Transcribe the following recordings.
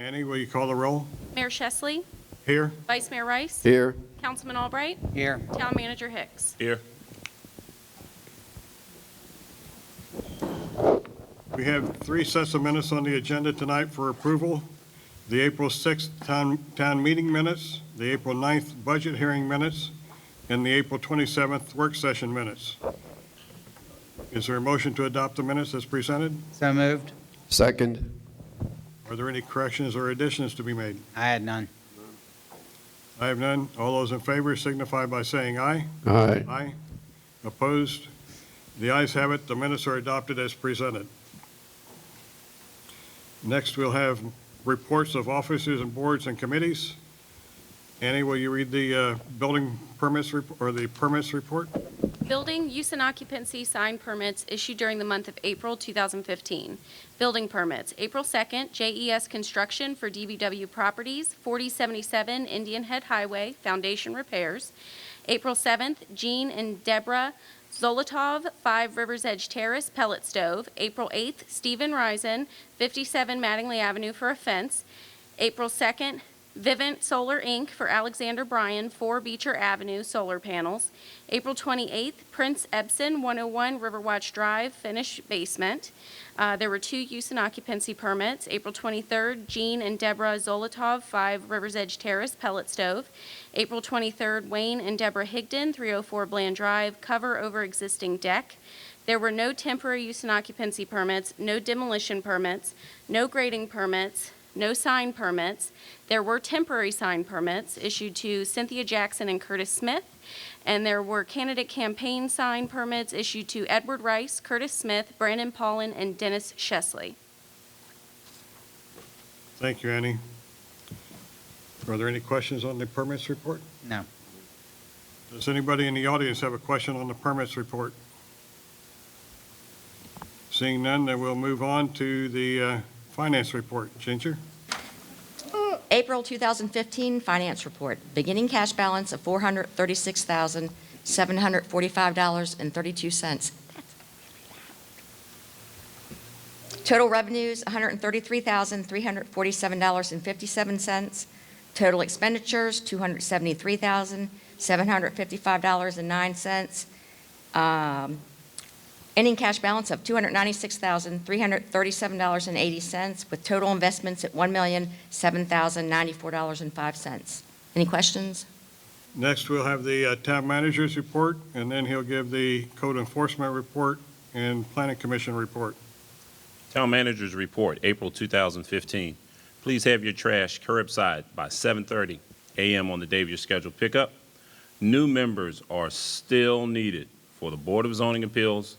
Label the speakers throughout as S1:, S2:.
S1: Annie, will you call the roll?
S2: Mayor Shesley,
S1: Here?
S2: Vice Mayor Rice,
S3: Here.
S2: Councilman Albright,
S4: Here.
S2: Town Manager Hicks.
S5: Here.
S1: We have 3 sets of minutes on the agenda tonight for approval. The April 6th town meeting minutes, the April 9th budget hearing minutes, and the April 27th work session minutes. Is there a motion to adopt the minutes as presented?
S4: So moved.
S3: Second.
S1: Are there any corrections or additions to be made?
S4: I had none.
S1: I have none. All those in favor signify by saying aye.
S3: Aye.
S1: Aye. Opposed? The ayes have it. The minutes are adopted as presented. Next, we'll have reports of officers and boards and committees. Annie, will you read the building permits or the permits report?
S2: Building use and occupancy sign permits issued during the month of April 2015. Building permits, April 2nd, JES Construction for DBW Properties, 4077 Indian Head Highway, foundation repairs. April 7th, Jean and Deborah Zolotov, 5 Rivers Edge Terrace, pellet stove. April 8th, Stephen Risen, 57 Mattingly Avenue for a fence. April 2nd, Vivint Solar Inc. for Alexander Bryan, 4 Beecher Avenue, solar panels. April 28th, Prince Ebsen, 101 Riverwatch Drive, finished basement. There were 2 use and occupancy permits. April 23rd, Jean and Deborah Zolotov, 5 Rivers Edge Terrace, pellet stove. April 23rd, Wayne and Deborah Higdon, 304 Bland Drive, cover over existing deck. There were no temporary use and occupancy permits, no demolition permits, no grading permits, no sign permits. There were temporary sign permits issued to Cynthia Jackson and Curtis Smith, and there were candidate campaign sign permits issued to Edward Rice, Curtis Smith, Brandon Paulin, and Dennis Shesley.
S1: Thank you, Annie. Are there any questions on the permits report?
S4: No.
S1: Does anybody in the audience have a question on the permits report? Seeing none, then we'll move on to the finance report. Ginger?
S6: April 2015 finance report. Beginning cash balance of $436,745.32. Total revenues, $133,347.57. Total expenditures, $273,755.09. Ending cash balance of $296,337.80, with total investments at $1,007,094.05. Any questions?
S1: Next, we'll have the town manager's report, and then he'll give the code enforcement report and planning commission report.
S5: Town Manager's Report, April 2015. Please have your trash curbside by 7:30 a.m. on the day of your scheduled pickup. New members are still needed for the Board of Zoning Appeals,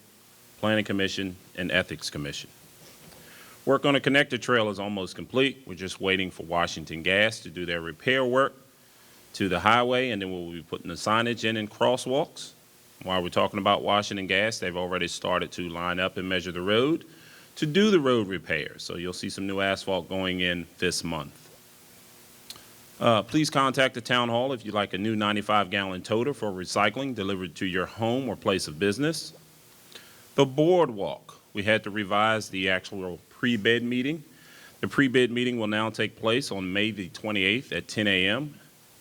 S5: Planning Commission, and Ethics Commission. Work on the connector trail is almost complete. We're just waiting for Washington Gas to do their repair work to the highway, and then we'll be putting the signage in crosswalks. While we're talking about Washington Gas, they've already started to line up and measure the road to do the road repairs. So you'll see some new asphalt going in this month. Please contact the town hall if you'd like a new 95-gallon toter for recycling delivered to your home or place of business. The boardwalk, we had to revise the actual pre-bid meeting. The pre-bid meeting will now take place on May the 28th at 10 a.m.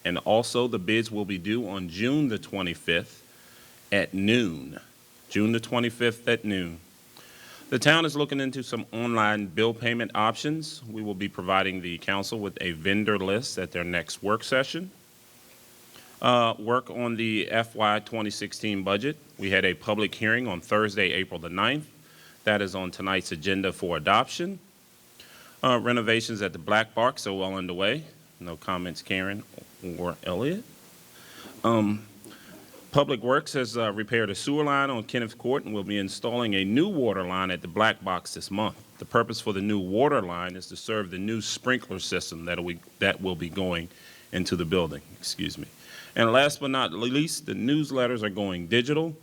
S5: And also the bids will be due on June the 25th at noon. June the 25th at noon. The town is looking into some online bill payment options. We will be providing the council with a vendor list at their next work session. Work on the FY 2016 budget. We had a public hearing on Thursday, April the 9th. That is on tonight's agenda for adoption. Renovations at the Black Barks are well underway. No comments, Karen or Elliott. Public Works has repaired a sewer line on Kenneth Court and will be installing a new water line at the Black Box this month. The purpose for the new water line is to serve the new sprinkler system that will be going into the building. Excuse me. And last but not least, the newsletters are going digital.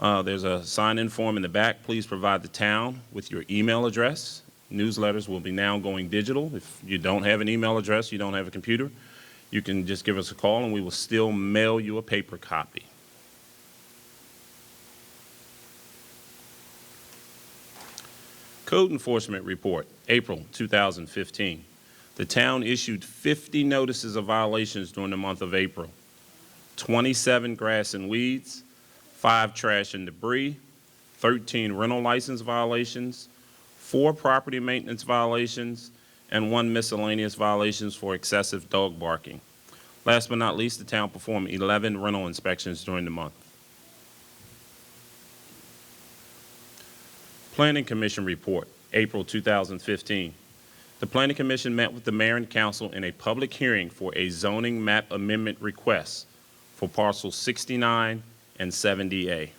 S5: There's a sign-in form in the back. Please provide the town with your email address. Newsletters will be now going digital. If you don't have an email address, you don't have a computer, you can just give us a call and we will still mail you a paper copy. Code Enforcement Report, April 2015. The town issued 50 notices of violations during the month of April, 27 grass and weeds, 5 trash and debris, 13 rental license violations, 4 property maintenance violations, and 1 miscellaneous violations for excessive dog barking. Last but not least, the town performed 11 rental inspections during the month. Planning Commission report, April 2015. The Planning Commission met with the mayor and council in a public hearing for a zoning map amendment request for parcels 69 and 70A.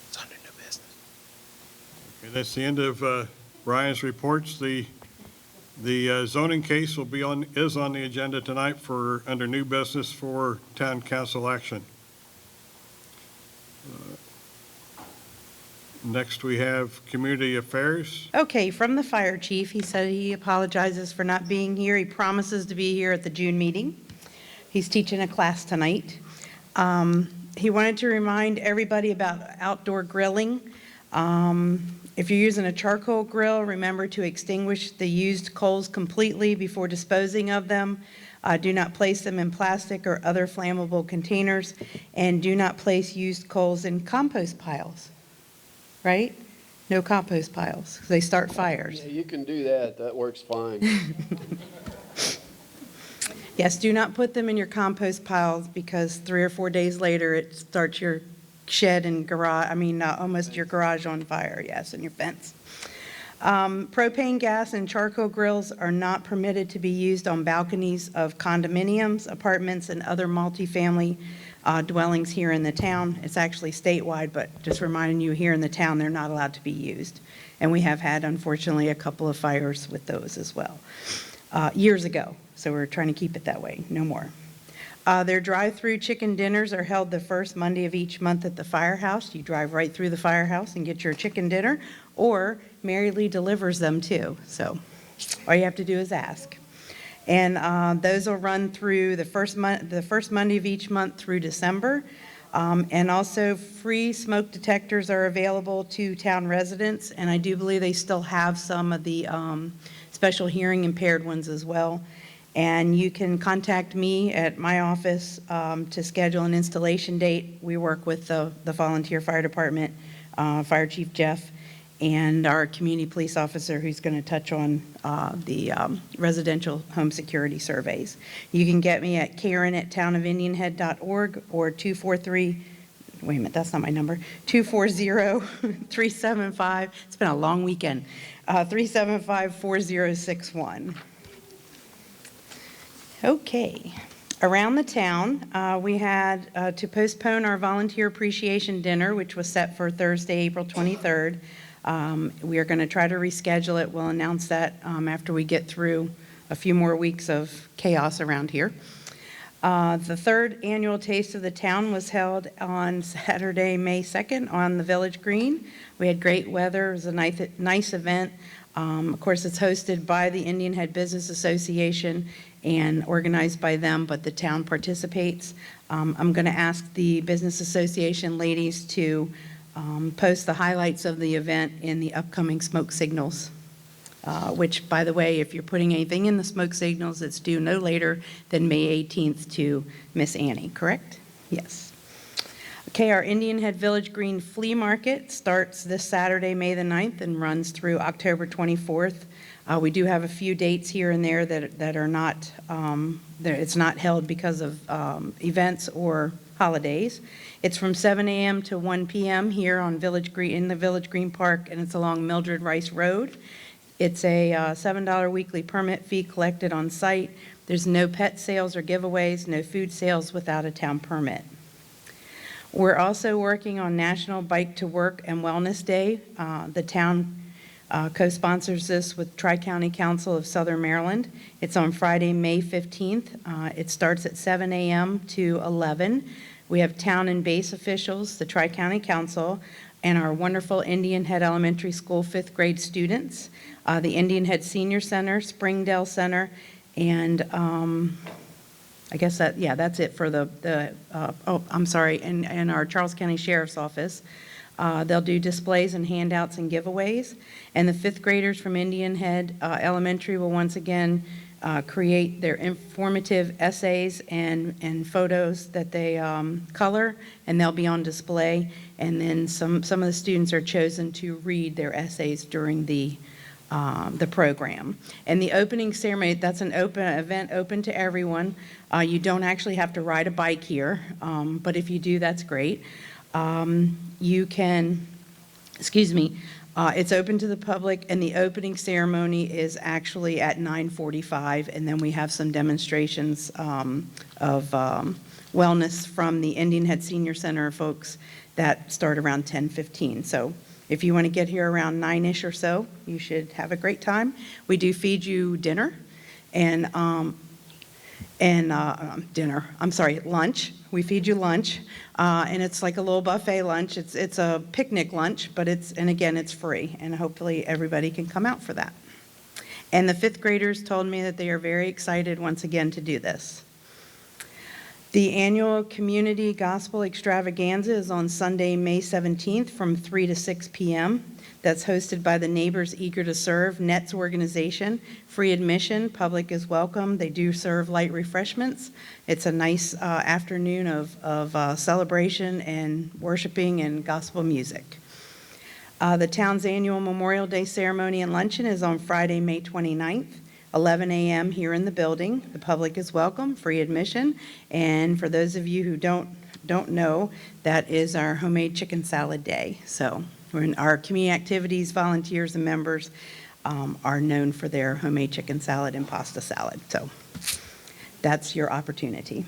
S5: It's under new business.
S1: Okay, that's the end of Brian's reports. The zoning case is on the agenda tonight for, under new business for town council action. Next, we have community affairs.
S3: Okay, from the fire chief, he said he apologizes for not being here. He promises to be here at the June meeting. He's teaching a class tonight. He wanted to remind everybody about outdoor grilling. If you're using a charcoal grill, remember to extinguish the used coals completely before disposing of them. Do not place them in plastic or other flammable containers, and do not place used coals in compost piles, right? No compost piles, 'cause they start fires.
S4: Yeah, you can do that. That works fine.
S3: Yes, do not put them in your compost piles, because 3 or 4 days later, it starts your shed and garage, almost your garage on fire, yes, and your fence. Propane gas and charcoal grills are not permitted to be used on balconies of condominiums, apartments, and other multifamily dwellings here in the town. It's actually statewide, but just reminding you, here in the town, they're not allowed to be used. And we have had, unfortunately, a couple of fires with those as well, years ago. So we're trying to keep it that way, no more. Their drive-through chicken dinners are held the first Monday of each month at the firehouse. You drive right through the firehouse and get your chicken dinner, or Mary Lee delivers them too. So all you have to do is ask. And those will run through the first Monday of each month through December. And also free smoke detectors are available to town residents, and I do believe they still have some of the special hearing impaired ones as well. And you can contact me at my office to schedule an installation date. We work with the volunteer fire department, Fire Chief Jeff, and our community police officer, who's going to touch on the residential home security surveys. You can get me at karen@townofindianhead.org or 243, wait a minute, that's not my number, 240-375, it's been a long weekend, 375-4061. Okay. Around the town, we had to postpone our volunteer appreciation dinner, which was set for Thursday, April 23rd. We are going to try to reschedule it. We'll announce that after we get through a few more weeks of chaos around here. The third annual Taste of the Town was held on Saturday, May 2nd on the Village Green. We had great weather. It was a nice event. Of course, it's hosted by the Indian Head Business Association and organized by them, but the town participates. I'm going to ask the Business Association ladies to post the highlights of the event in the upcoming smoke signals, which, by the way, if you're putting anything in the smoke signals, it's due no later than May 18th to Miss Annie, correct? Yes. Okay, our Indian Head Village Green Flea Market starts this Saturday, May the 9th, and runs through October 24th. We do have a few dates here and there that are not, it's not held because of events or holidays. It's from 7 a.m. to 1 p.m. here on Village Green, in the Village Green Park, and it's along Mildred Rice Road. It's a $7 weekly permit fee collected on site. There's no pet sales or giveaways, no food sales without a town permit. We're also working on National Bike to Work and Wellness Day. The town co-sponsors this with Tri-County Council of Southern Maryland. It's on Friday, May 15th. It starts at 7 a.m. to 11. We have town and base officials, the Tri-County Council, and our wonderful Indian Head Elementary School 5th grade students, the Indian Head Senior Center, Springdale Center, and I guess that's it for I'm sorry, in our Charles County Sheriff's Office. They'll do displays and handouts and giveaways. And the fifth graders from Indian Head Elementary will once again create their informative essays and photos that they color, and they'll be on display. And then some of the students are chosen to read their essays during the program. And the opening ceremony, that's an event open to everyone. You don't actually have to ride a bike here, but if you do, that's great. You can, it's open to the public, and the opening ceremony is actually at 9:45, and then we have some demonstrations of wellness from the Indian Head Senior Center folks that start around 10:15. So if you want to get here around 9-ish or so, you should have a great time. We do feed you dinner lunch. We feed you lunch, and it's like a little buffet lunch. It's a picnic lunch, but it's free, and hopefully everybody can come out for that. And the fifth graders told me that they are very excited once again to do this. The annual Community Gospel Extravaganza is on Sunday, May 17th from 3 to 6 p.m. That's hosted by the Neighbors Eager to Serve Nets organization. Free admission, public is welcome. They do serve light refreshments. It's a nice afternoon of celebration and worshiping and gospel music. The town's annual Memorial Day ceremony and luncheon is on Friday, May 29th. 11 a.m. here in the building. The public is welcome, free admission. And for those of you who don't know, that is our homemade chicken salad day. So our community activities, volunteers, and members are known for their homemade chicken salad and pasta salad. So that's your opportunity.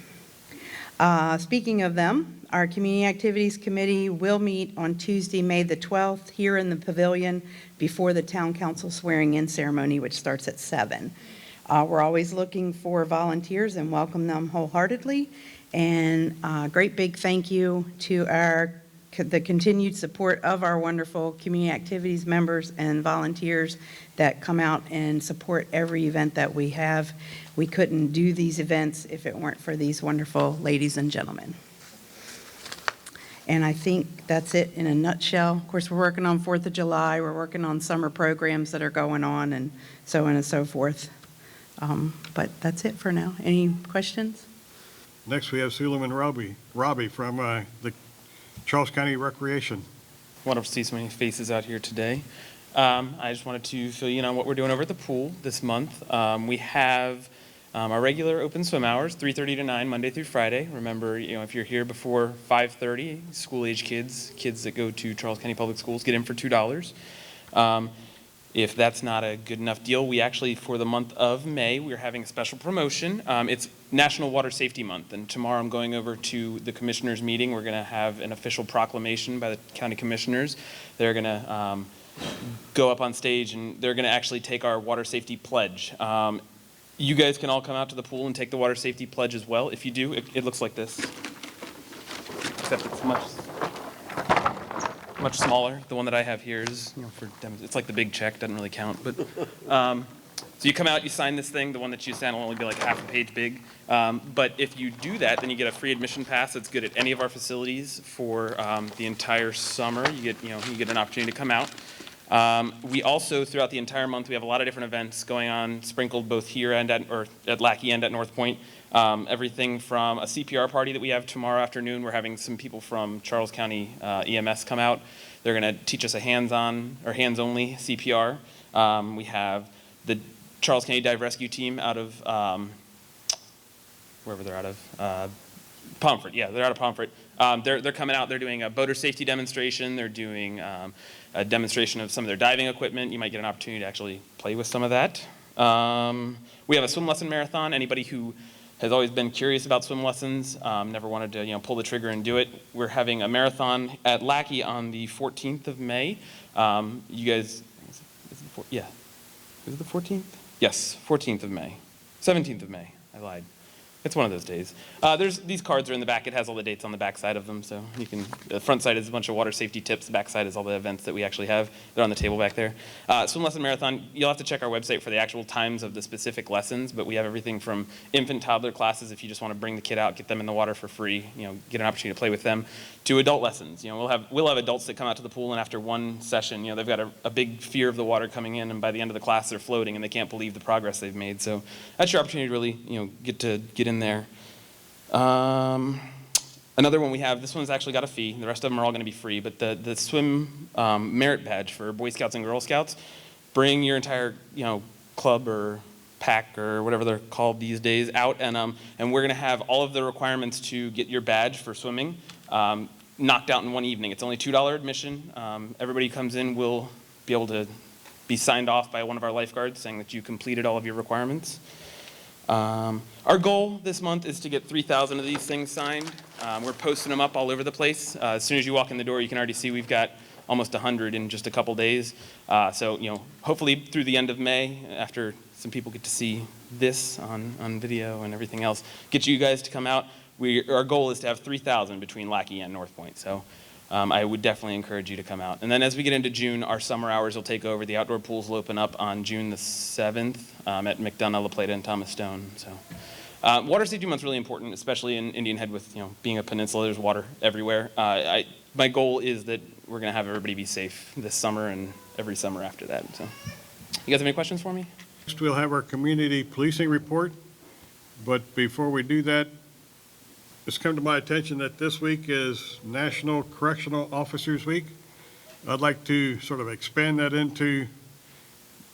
S3: Speaking of them, our Community Activities Committee will meet on Tuesday, May the 12th, here in the pavilion before the Town Council swearing-in ceremony, which starts at 7. We're always looking for volunteers and welcome them wholeheartedly. And great big thank you to the continued support of our wonderful Community Activities members and volunteers that come out and support every event that we have. We couldn't do these events if it weren't for these wonderful ladies and gentlemen. And I think that's it in a nutshell. Of course, we're working on 4th of July. We're working on summer programs that are going on and so on and so forth. But that's it for now. Any questions?
S1: Next, we have Suleiman Robbie from the Charles County Recreation.
S7: Wonderful to see so many faces out here today. I just wanted to fill you in on what we're doing over at the pool this month. We have our regular open swim hours, 3:30 to 9, Monday through Friday. Remember, if you're here before 5:30, school-age kids that go to Charles County Public Schools get in for $2. If that's not a good enough deal, we actually, for the month of May, we're having a special promotion. It's National Water Safety Month, and tomorrow I'm going over to the commissioners' meeting. We're going to have an official proclamation by the county commissioners. They're going to go up on stage, and they're going to actually take our water safety pledge. You guys can all come out to the pool and take the water safety pledge as well. If you do, it looks like this, except it's much smaller. The one that I have here is, it's like the big check, doesn't really count. But so you come out, you sign this thing. The one that you sign will only be like half a page big. But if you do that, then you get a free admission pass that's good at any of our facilities for the entire summer. You get an opportunity to come out. We also, throughout the entire month, we have a lot of different events going on, sprinkled both here and at Lackey and at North Point. Everything from a CPR party that we have tomorrow afternoon. We're having some people from Charles County EMS come out. They're going to teach us a hands-on or hands-only CPR. We have the Charles County Dive Rescue Team out of wherever they're out of. Pomfret, yeah, they're out of Pomfret. They're coming out. They're doing a boater safety demonstration. They're doing a demonstration of some of their diving equipment. You might get an opportunity to actually play with some of that. We have a swim lesson marathon. Anybody who has always been curious about swim lessons, never wanted to pull the trigger and do it. We're having a marathon at Lackey on the 14th of May. You guys, is it the 14th? Yes, 14th of May. 17th of May, I lied. It's one of those days. These cards are in the back. It has all the dates on the back side of them, so you can, the front side is a bunch of water safety tips. The back side is all the events that we actually have. They're on the table back there. Swim Lesson Marathon, you'll have to check our website for the actual times of the specific lessons, but we have everything from infant, toddler classes, if you just want to bring the kid out, get them in the water for free, get an opportunity to play with them, to adult lessons. We'll have adults that come out to the pool, and after one session, they've got a big fear of the water coming in, and by the end of the class, they're floating, and they can't believe the progress they've made. So that's your opportunity to really, get in there. Another one we have, this one's actually got a fee. The rest of them are all going to be free, but the swim merit badge for Boy Scouts and Girl Scouts, bring your entire, club or pack or whatever they're called these days out, and we're going to have all of the requirements to get your badge for swimming knocked out in one evening. It's only $2 admission. Everybody who comes in will be able to be signed off by one of our lifeguards saying that you completed all of your requirements. Our goal this month is to get 3,000 of these things signed. We're posting them up all over the place. As soon as you walk in the door, you can already see we've got almost 100 in just a couple days. So, hopefully through the end of May, after some people get to see this on video and everything else, get you guys to come out. Our goal is to have 3,000 between Lackey and North Point. So I would definitely encourage you to come out. And then as we get into June, our summer hours will take over. The outdoor pools will open up on June the 7th at McDonough, La Plata, and Thomas Stone. So water safety month is really important, especially in Indian Head with being a peninsula. There's water everywhere. My goal is that we're going to have everybody be safe this summer and every summer after that. So you guys have any questions for me?
S1: Next, we'll have our community policing report. But before we do that, it's come to my attention that this week is National Correctional Officers Week. I'd like to sort of expand that into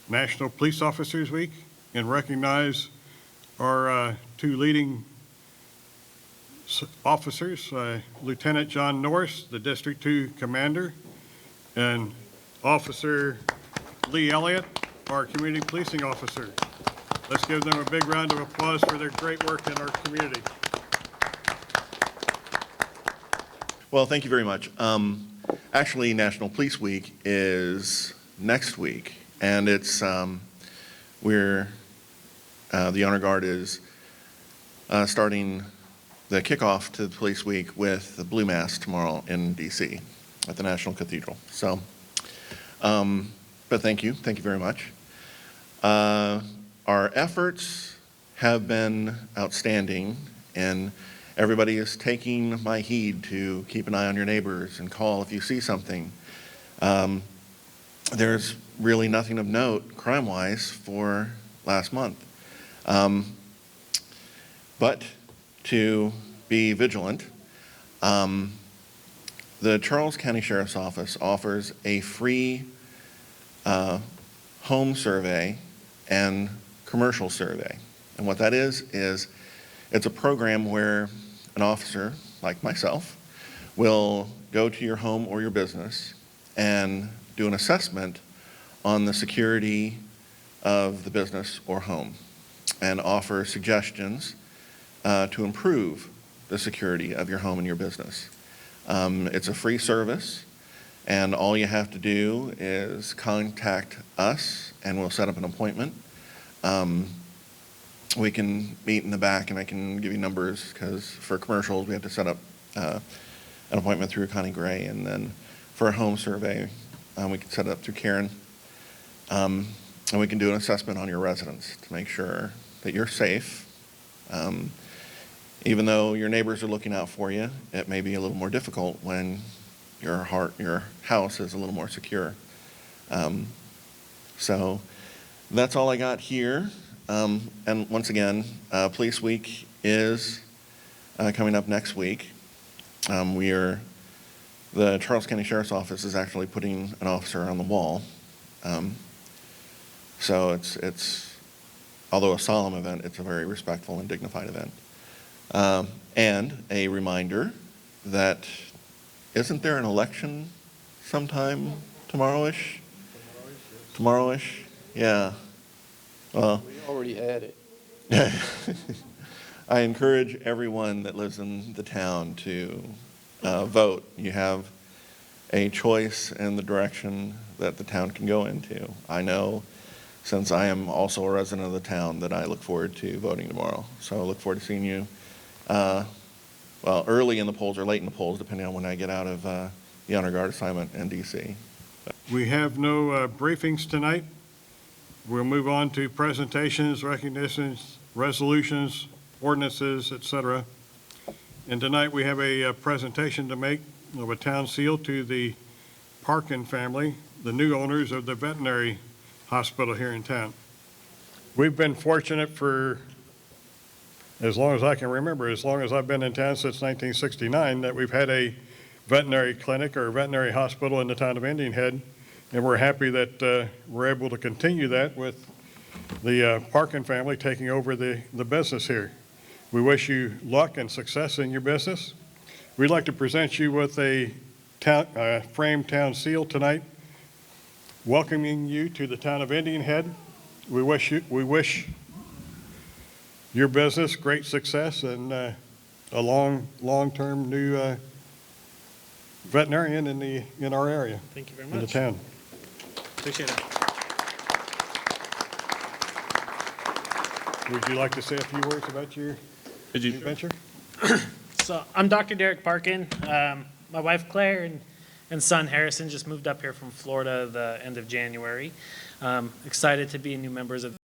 S1: National Police Officers Week and recognize our two leading officers, Lieutenant John Norris, the District 2 Commander, and Officer Lee Elliott, our Community Policing Officer. Let's give them a big round of applause for their great work in our community.
S8: Well, thank you very much. Actually, National Police Week is next week, and it's the Honor Guard is starting the kickoff to the Police Week with the Blue Mass tomorrow in D.C. at the National Cathedral. So, but thank you very much. Our efforts have been outstanding, and everybody is taking my heed to keep an eye on your neighbors and call if you see something. There's really nothing of note crime-wise for last month. But to be vigilant, the Charles County Sheriff's Office offers a free home survey and commercial survey. And what that is it's a program where an officer, like myself, will go to your home or your business and do an assessment on the security of the business or home and offer suggestions to improve the security of your home and your business. It's a free service, and all you have to do is contact us and we'll set up an appointment. We can meet in the back and I can give you numbers, because for commercials we have to set up an appointment through Connie Gray, and then for a home survey we can set it up through Karen, and we can do an assessment on your residence to make sure that you're safe. Even though your neighbors are looking out for you, it may be a little more difficult when your house is a little more secure. So that's all I got here. And once again, Police Week is coming up next week. The Charles County Sheriff's Office is actually putting an officer on the wall. So it's, although a solemn event, it's a very respectful and dignified event. And a reminder that, isn't there an election sometime tomorrow-ish? Tomorrow-ish? Yeah. Well,
S4: We already had it.
S8: I encourage everyone that lives in the town to vote. You have a choice in the direction that the town can go into. I know since I am also a resident of the town, that I look forward to voting tomorrow. So I look forward to seeing you, well, early in the polls or late in the polls, depending on when I get out of the honor guard assignment in DC.
S1: We have no briefings tonight. We'll move on to presentations, recognitions, resolutions, ordinances, et cetera. And tonight, we have a presentation to make of a town seal to the Parkin family, the new owners of the veterinary hospital here in town. We've been fortunate for as long as I can remember, as long as I've been in town since 1969, that we've had a veterinary clinic or a veterinary hospital in the town of Indian Head, and we're happy that we're able to continue that with the Parkin family taking over the business here. We wish you luck and success in your business. We'd like to present you with a framed town seal tonight, welcoming you to the town of Indian Head. We wish your business great success and a long-term new veterinarian in our area.
S9: Thank you very
S1: In the
S9: much.
S1: town.
S9: Appreciate it.
S1: Would you like to say a few words about your
S5: Could you-
S1: adventure?
S9: So I'm Dr. Derek Parkin. My wife Claire and son Harrison just moved up here from Florida the end of January. Excited to be new members of